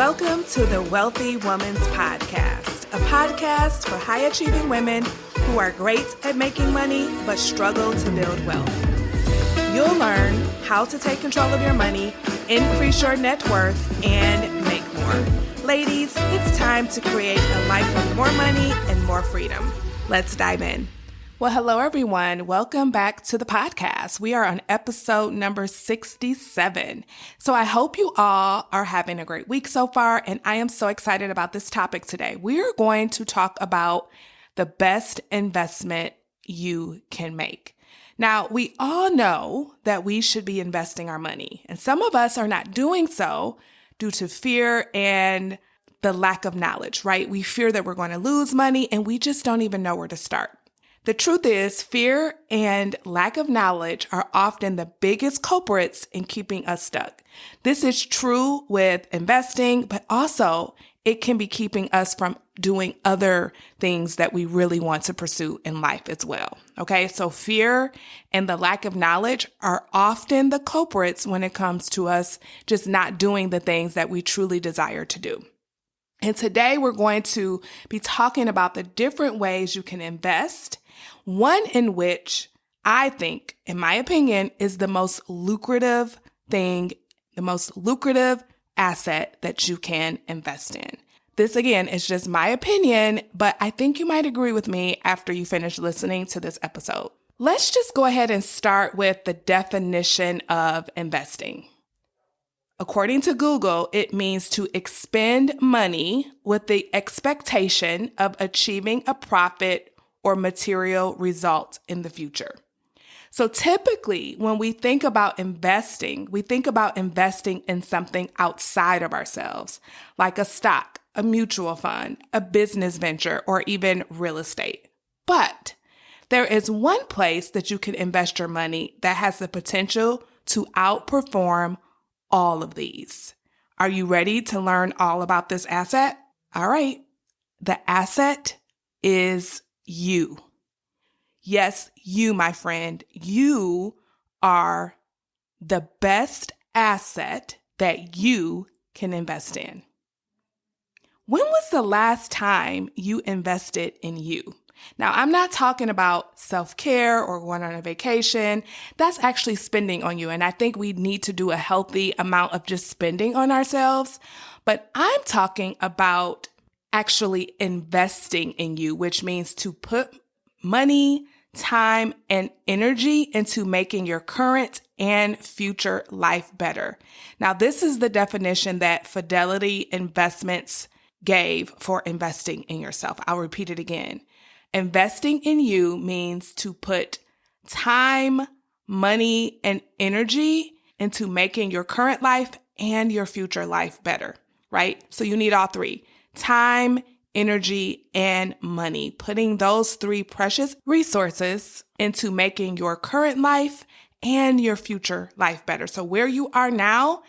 Welcome to the Wealthy Woman's Podcast, a podcast for high-achieving women who are great at making money but struggle to build wealth. You'll learn how to take control of your money, increase your net worth, and make more. Ladies, it's time to create a life with more money and more freedom. Let's dive in. Well, hello, everyone. Welcome back to the podcast. We are on episode number 67. So I hope you all are having a great week so far, and I am so excited about this topic today. We are going to talk about the best investment you can make. Now, we all know that we should be investing our money, and some of us are not doing so due to fear and the lack of knowledge, right? We fear that we're going to lose money, and we just don't even know where to start. The truth is, fear and lack of knowledge are often the biggest culprits in keeping us stuck. This is true with investing, but also it can be keeping us from doing other things that we really want to pursue in life as well. Okay, so fear and the lack of knowledge are often the culprits when it comes to us just not doing the things that we truly desire to do. And today we're going to be talking about the different ways you can invest. One in which I think, in my opinion, is the most lucrative thing, the most lucrative asset that you can invest in. This, again, is just my opinion, but I think you might agree with me after you finish listening to this episode. Let's just go ahead and start with the definition of investing. According to Google, it means to expend money with the expectation of achieving a profit or material result in the future. So typically, when we think about investing, we think about investing in something outside of ourselves, like a stock, a mutual fund, a business venture, or even real estate. But there is one place that you can invest your money that has the potential to outperform all of these. Are you ready to learn all about this asset? All right. The asset is you. Yes, you, my friend, you are the best asset that you can invest in. When was the last time you invested in you? Now, I'm not talking about self-care or going on a vacation. That's actually spending on you. And I think we need to do a healthy amount of just spending on ourselves. But I'm talking about actually investing in you, which means to put money, time, and energy into making your current and future life better. Now, this is the definition that Fidelity Investments gave for investing in yourself. I'll repeat it again. Investing in you means to put time, money, and energy into making your current life and your future life better, right? So you need all three: time, energy, and money. Putting those three precious resources into making your current life and your future life better. So where you are now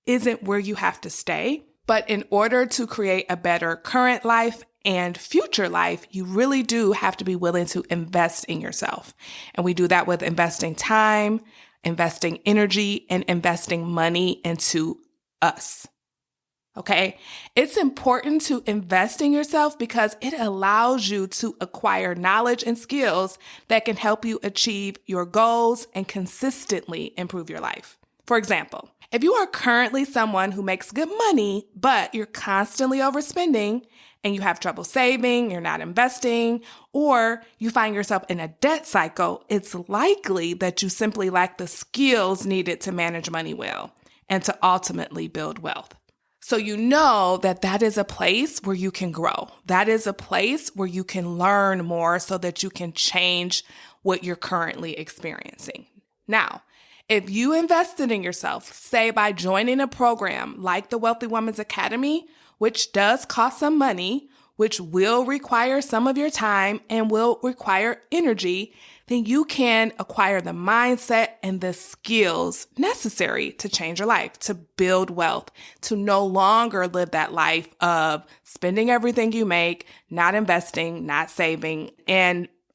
isn't where you have to stay. But in order to create a better current life and future life, you really do have to be willing to invest in yourself. And we do that with investing time, investing energy, and investing money into us. Okay? It's important to invest in yourself because it allows you to acquire knowledge and skills that can help you achieve your goals and consistently improve your life. For example, if you are currently someone who makes good money, but you're constantly overspending and you have trouble saving, you're not investing, or you find yourself in a debt cycle, it's likely that you simply lack the skills needed to manage money well and to ultimately build wealth. So you know that that is a place where you can grow. That is a place where you can learn more so that you can change what you're currently experiencing. Now, if you invested in yourself, say by joining a program like the Wealthy Woman's Academy, which does cost some money, which will require some of your time and will require energy, then you can acquire the mindset and the skills necessary to change your life, to build wealth, to no longer live that life of spending everything you make, not investing, not saving,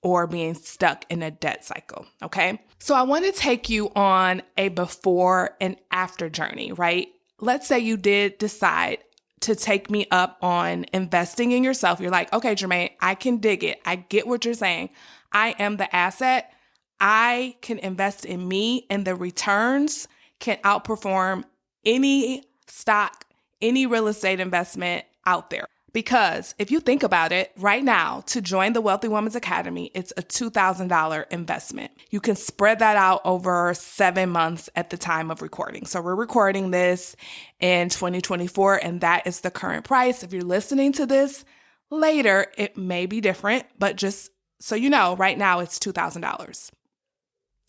or being stuck in a debt cycle, okay? So I want to take you on a before and after journey, right? Let's say you did decide to take me up on investing in yourself, you're like, okay, Jermaine, I can dig it. I get what you're saying. I am the asset. I can invest in me, and the returns can outperform any stock, any real estate investment out there. Because if you think about it, right now, to join the Wealthy Woman's Academy, it's a $2,000 investment. You can spread that out over 7 months at the time of recording. So we're recording this in 2024, and that is the current price. If you're listening to this later, it may be different, but just so you know, right now it's $2,000.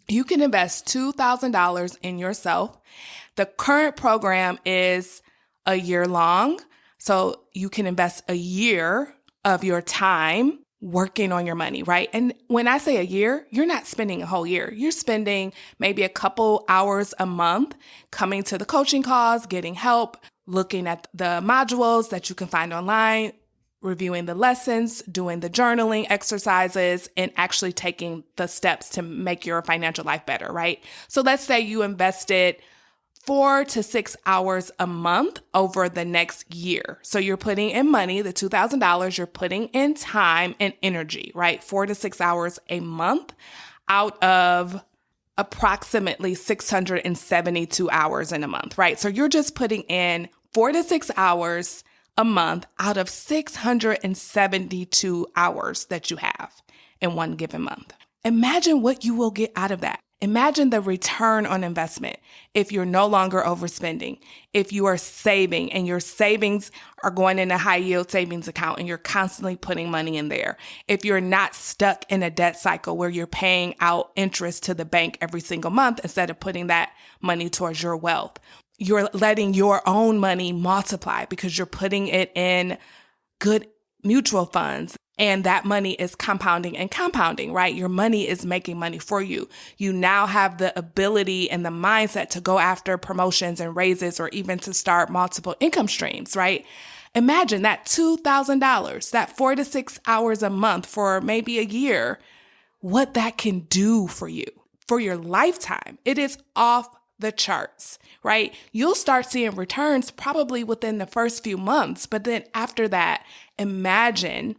You can invest $2,000 in yourself. The current program is a year long. So you can invest a year of your time working on your money, right? And when I say a year, you're not spending a whole year. You're spending maybe a couple hours a month coming to the coaching calls, getting help, looking at the modules that you can find online, reviewing the lessons, doing the journaling exercises, and actually taking the steps to make your financial life better, right? So let's say you invested 4 to 6 hours a month over the next year. So you're putting in money, the $2,000, you're putting in time and energy, right? 4 to 6 hours a month out of approximately 672 hours in a month, right? So you're just putting in 4 to 6 hours a month out of 672 hours that you have in one given month. Imagine what you will get out of that. Imagine the return on investment if you're no longer overspending, if you are saving and your savings are going in a high yield savings account and you're constantly putting money in there, if you're not stuck in a debt cycle where you're paying out interest to the bank every single month instead of putting that money towards your wealth. You're letting your own money multiply because you're putting it in good mutual funds. And that money is compounding and compounding, right? Your money is making money for you. You now have the ability and the mindset to go after promotions and raises or even to start multiple income streams, right? Imagine that $2,000, that 4 to 6 hours a month for maybe a year, what that can do for you, for your lifetime. It is off the charts, right? You'll start seeing returns probably within the first few months, but then after that, imagine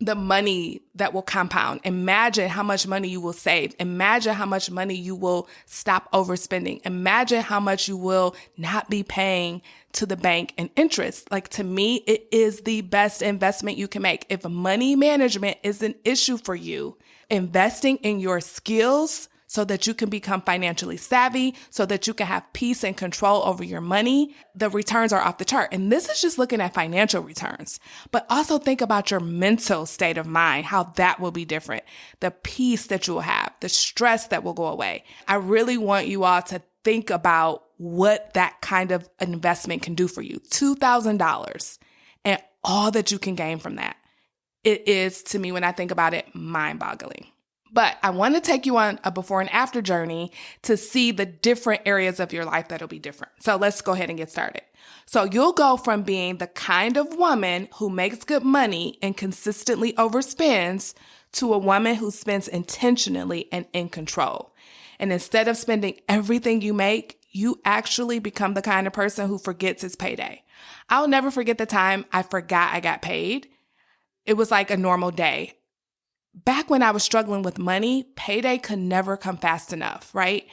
the money that will compound. Imagine how much money you will save. Imagine how much money you will stop overspending. Imagine how much you will not be paying to the bank in interest. Like, to me, it is the best investment you can make. If money management is an issue for you, investing in your skills so that you can become financially savvy, so that you can have peace and control over your money, the returns are off the chart. And this is just looking at financial returns, but also think about your mental state of mind, how that will be different, the peace that you will have, the stress that will go away. I really want you all to think about what that kind of investment can do for you. $2,000 and all that you can gain from that. It is, to me, when I think about it, mind-boggling. But I want to take you on a before and after journey to see the different areas of your life that'll be different. So let's go ahead and get started. So you'll go from being the kind of woman who makes good money and consistently overspends to a woman who spends intentionally and in control. And instead of spending everything you make, you actually become the kind of person who forgets it's payday. I'll never forget the time I forgot I got paid. It was like a normal day. Back when I was struggling with money, payday could never come fast enough, right?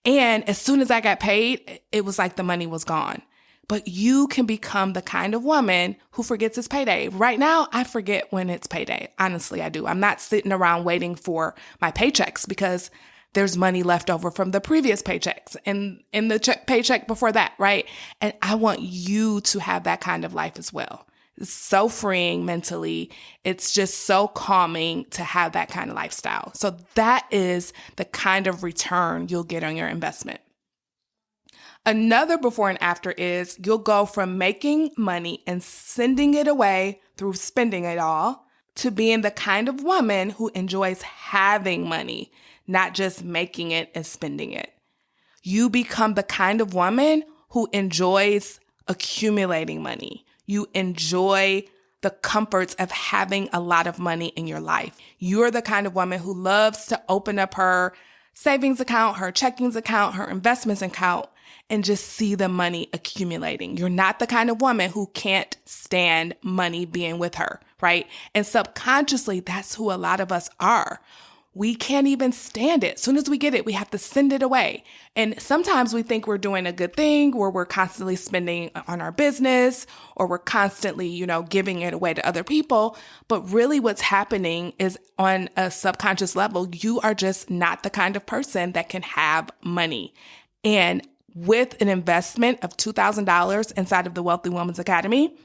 And as soon as I got paid, it was like the money was gone. But you can become the kind of woman who forgets it's payday. Right now, I forget when it's payday. Honestly, I do. I'm not sitting around waiting for my paychecks because there's money left over from the previous paychecks and in the paycheck before that, right? And I want you to have that kind of life as well. It's so freeing mentally. It's just so calming to have that kind of lifestyle. So that is the kind of return you'll get on your investment. Another before and after is you'll go from making money and sending it away through spending it all to being the kind of woman who enjoys having money, not just making it and spending it. You become the kind of woman who enjoys accumulating money. You enjoy the comforts of having a lot of money in your life. You're the kind of woman who loves to open up her savings account, her checkings account, her investments account, and just see the money accumulating. You're not the kind of woman who can't stand money being with her, right? And subconsciously, that's who a lot of us are. We can't even stand it. As soon as we get it, we have to send it away. And sometimes we think we're doing a good thing where we're constantly spending on our business or we're constantly, giving it away to other people. But really what's happening is on a subconscious level, you are just not the kind of person that can have money. And with an investment of $2,000 inside of the Wealthy Woman's Academy,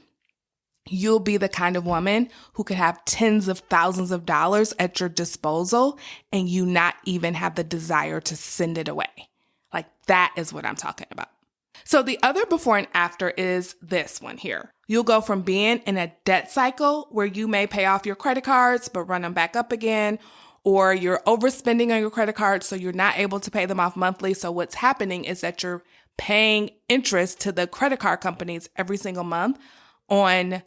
you'll be the kind of woman who could have tens of thousands of dollars at your disposal and you not even have the desire to send it away. Like that is what I'm talking about. So the other before and after is this one here. You'll go from being in a debt cycle where you may pay off your credit cards but run them back up again, or you're overspending on your credit cards so you're not able to pay them off monthly. So what's happening is that you're paying interest to the credit card companies every single month on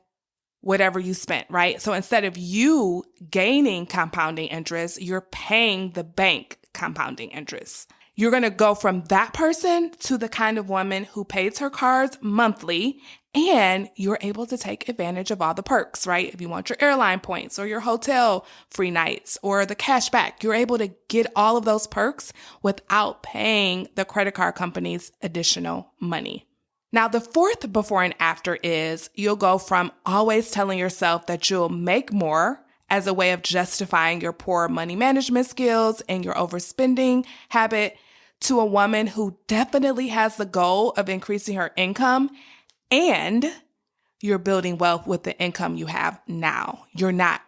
whatever you spent, right? So instead of you gaining compounding interest, you're paying the bank compounding interest. You're going to go from that person to the kind of woman who pays her cards monthly, and you're able to take advantage of all the perks, right? If you want your airline points or your hotel free nights or the cash back, you're able to get all of those perks without paying the credit card companies additional money. Now, the fourth before and after is you'll go from always telling yourself that you'll make more as a way of justifying your poor money management skills and your overspending habit to a woman who definitely has the goal of increasing her income, and you're building wealth with the income you have now. You're not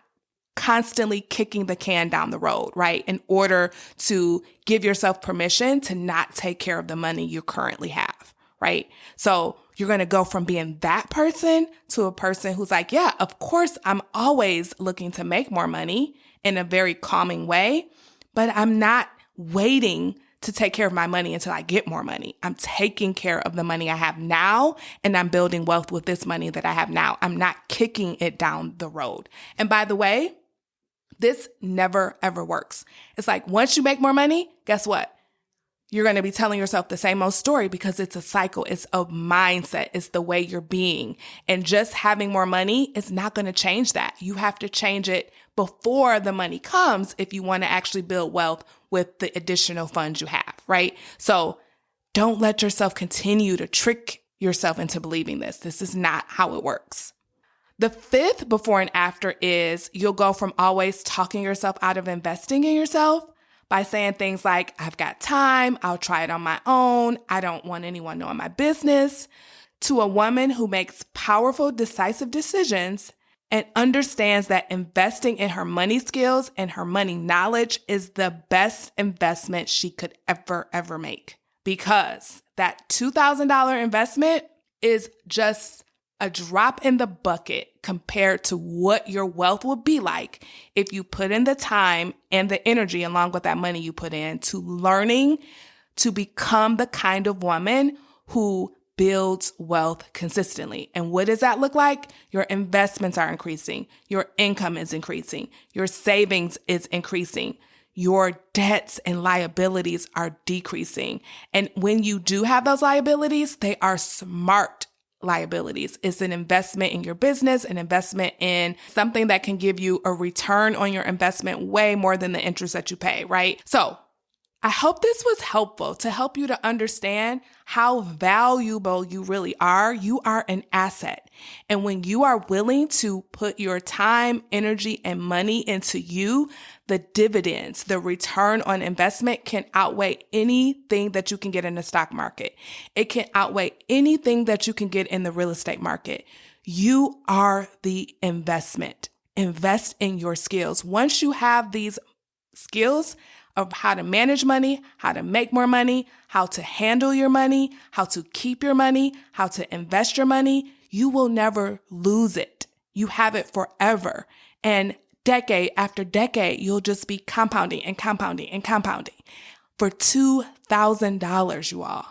constantly kicking the can down the road, right? In order to give yourself permission to not take care of the money you currently have. Right? So you're going to go from being that person to a person who's like, yeah, of course, I'm always looking to make more money in a very calming way, but I'm not waiting to take care of my money until I get more money. I'm taking care of the money I have now, and I'm building wealth with this money that I have now. I'm not kicking it down the road. And by the way, this never, ever works. It's like once you make more money, guess what? You're going to be telling yourself the same old story because it's a cycle. It's a mindset. It's the way you're being. And just having more money is not going to change that. You have to change it before the money comes if you want to actually build wealth with the additional funds you have, right? So don't let yourself continue to trick yourself into believing this. This is not how it works. The fifth before and after is you'll go from always talking yourself out of investing in yourself by saying things like, I've got time, I'll try it on my own, I don't want anyone knowing my business, to a woman who makes powerful, decisive decisions and understands that investing in her money skills and her money knowledge is the best investment she could ever make. Because that $2,000 investment is just a drop in the bucket compared to what your wealth would be like if you put in the time and the energy along with that money you put in to learning to become the kind of woman who builds wealth consistently. And what does that look like? Your investments are increasing. Your income is increasing. Your savings is increasing. Your debts and liabilities are decreasing. And when you do have those liabilities, they are smart liabilities. It's an investment in your business, an investment in something that can give you a return on your investment way more than the interest that you pay, right? So I hope this was helpful to help you to understand how valuable you really are. You are an asset. And when you are willing to put your time, energy, and money into you, the dividends, the return on investment can outweigh anything that you can get in the stock market. It can outweigh anything that you can get in the real estate market. You are the investment. Invest in your skills. Once you have these skills of how to manage money, how to make more money, how to handle your money, how to keep your money, how to invest your money, you will never lose it. You have it forever. And decade after decade, you'll just be compounding and compounding and compounding. For $2,000, you all,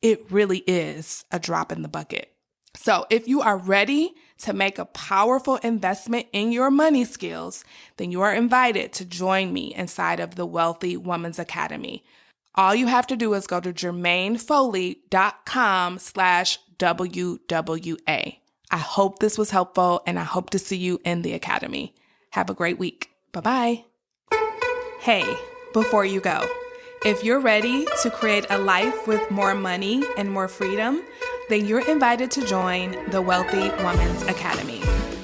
it really is a drop in the bucket. So if you are ready to make a powerful investment in your money skills, then you are invited to join me inside of the Wealthy Woman's Academy. All you have to do is go to jermainefoley.com/WWA. I hope this was helpful, and I hope to see you in the academy. Have a great week. Bye-bye. Hey, before you go, if you're ready to create a life with more money and more freedom, then you're invited to join the Wealthy Woman's Academy,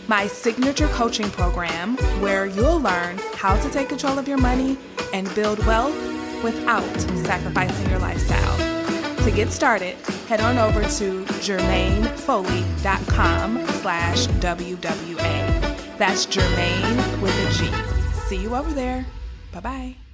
my signature coaching program where you'll learn how to take control of your money and build wealth without sacrificing your lifestyle. To get started, head on over to jermainefoley.com/WWA. That's Jermaine with a G. See you over there. Bye-bye.